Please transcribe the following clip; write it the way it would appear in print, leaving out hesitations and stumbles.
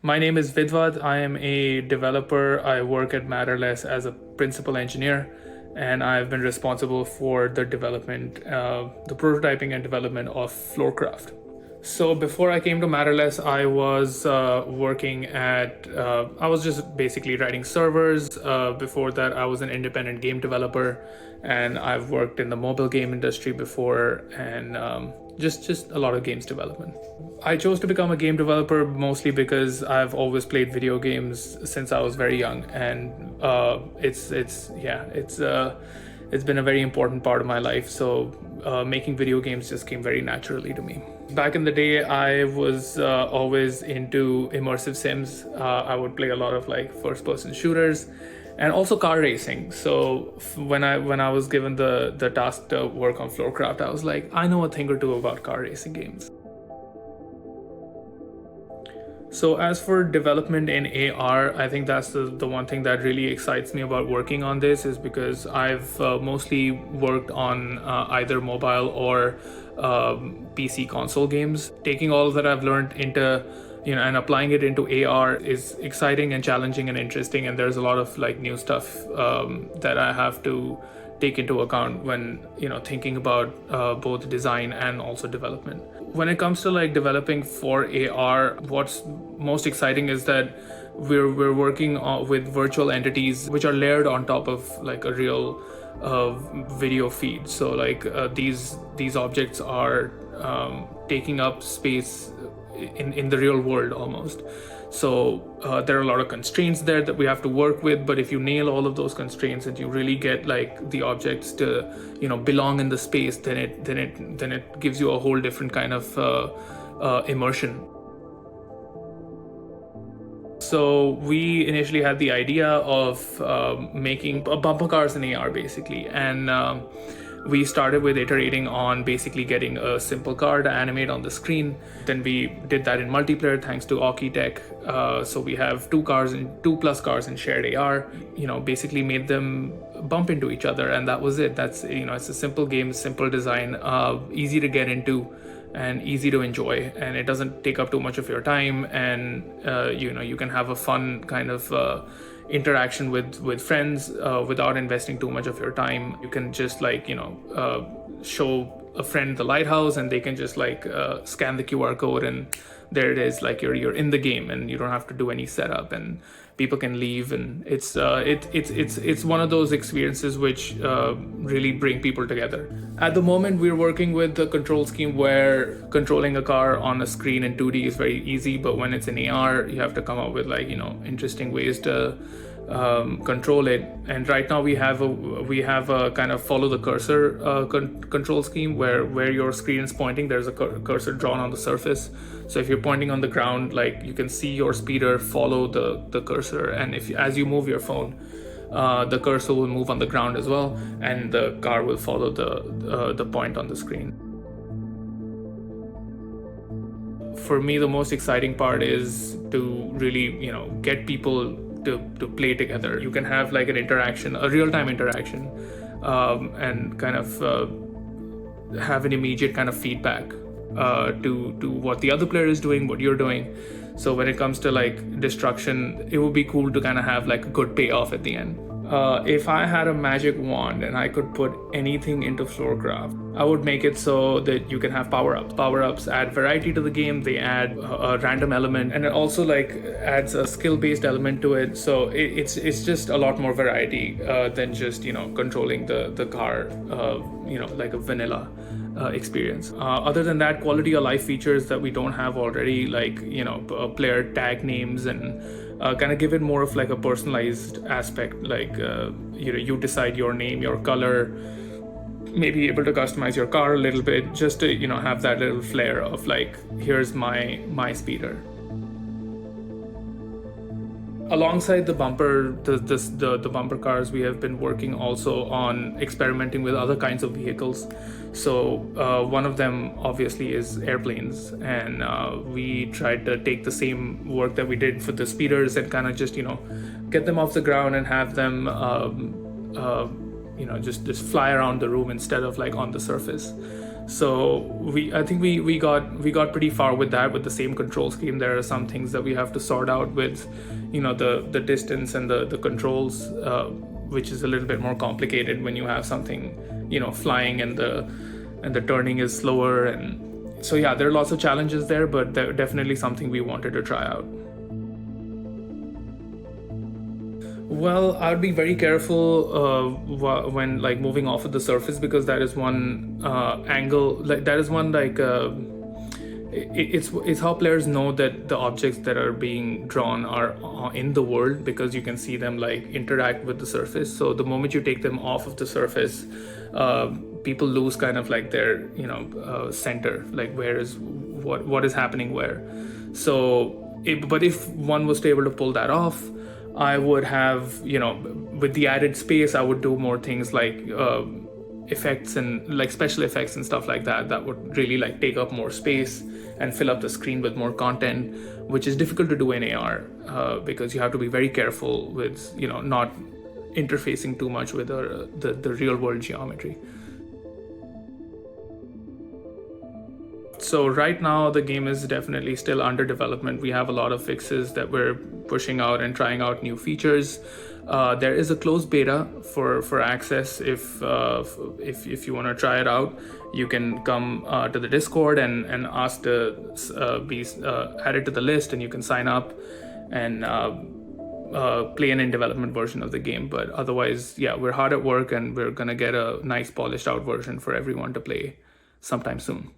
My name is Vidhvat. I am a developer. I work at Matterless as a principal engineer, and I've been responsible for the development, the prototyping and development of Floorcraft. So before I came to Matterless, I was I was just basically writing servers. Before that, I was an independent game developer, and I've worked in the mobile game industry before, and just a lot of games development. I chose to become a game developer mostly because I've always played video games since I was very young, and it's been a very important part of my life. So making video games just came very naturally to me. Back in the day, I was always into immersive sims. I would play a lot of like first-person shooters, and also car racing. So when I was given the task to work on Floorcraft, I was like, I know a thing or two about car racing games. So as for development in AR, I think that's the one thing that really excites me about working on this, is because I've mostly worked on either mobile or PC console games. Taking all that I've learned into, and applying it into AR is exciting and challenging and interesting. And there's a lot of like new stuff that I have to take into account when thinking about both design and also development. When it comes to like developing for AR, what's most exciting is that we're working with virtual entities which are layered on top of like a real video feed. So like these objects are taking up space in the real world almost. So there are a lot of constraints there that we have to work with, but if you nail all of those constraints and you really get like the objects to belong in the space, then it gives you a whole different kind of immersion. So we initially had the idea of making bumper cars in AR basically, and we started with iterating on basically getting a simple car to animate on the screen. Then we did that in multiplayer thanks to Oki Tech. So we have two plus cars in shared AR. Basically made them bump into each other, and that was it. That's it's a simple game, simple design, easy to get into, and easy to enjoy, and it doesn't take up too much of your time, and you can have a fun kind of interaction with friends without investing too much of your time. You can just like show a friend the lighthouse, and they can just like scan the QR code, and there it is, like you're in the game, and you don't have to do any setup, and people can leave, and it's one of those experiences which really bring people together. At the moment, we're working with the control scheme where controlling a car on a screen in 2D is very easy, but when it's in AR, you have to come up with like interesting ways to control it. And right now we have a kind of follow the cursor control scheme where your screen is pointing. There's a cursor drawn on the surface, so if you're pointing on the ground, like you can see your speeder follow the cursor, and as you move your phone, the cursor will move on the ground as well, and the car will follow the point on the screen. For me, the most exciting part is to really get people to play together. You can have like an interaction, a real-time interaction, and kind of have an immediate kind of feedback to what the other player is doing, what you're doing. So when it comes to like destruction, it would be cool to kind of have like a good payoff at the end. If I had a magic wand and I could put anything into Floorcraft, I would make it so that you can have power-ups. Power-ups add variety to the game, they add a random element, and it also like adds a skill-based element to it. So it's just a lot more variety than just controlling the car like a vanilla experience. Other than that, quality of life features that we don't have already, like player tag names, and kind of give it more of like a personalized aspect, like you decide your name, your color, maybe able to customize your car a little bit, just to have that little flair of like, here's my speeder. Alongside the bumper cars, we have been working also on experimenting with other kinds of vehicles. So one of them obviously is airplanes, and we tried to take the same work that we did for the speeders and kind of just get them off the ground and have them just fly around the room instead of like on the surface. So I think we got pretty far with that. With the same control scheme, there are some things that we have to sort out with the distance and the controls, which is a little bit more complicated when you have something flying and the turning is slower. And so yeah, there are lots of challenges there, but they're definitely something we wanted to try out. Well, I would be very careful when like moving off of the surface, because that is one angle, like that is one like it's how players know that the objects that are being drawn are in the world, because you can see them like interact with the surface. So the moment you take them off of the surface, people lose kind of like their center, like where is what is happening where. So but if one was able to pull that off, I would have, with the added space, I would do more things like effects and like special effects and stuff like that would really like take up more space and fill up the screen with more content, which is difficult to do in AR because you have to be very careful with not interfacing too much with the real world geometry. So right now the game is definitely still under development. We have a lot of fixes that we're pushing out and trying out new features. There is a closed beta for access. If you want to try it out, you can come to the Discord and ask to be added to the list, and you can sign up and play an in development version of the game. But otherwise, yeah, we're hard at work and we're gonna get a nice polished out version for everyone to play sometime soon.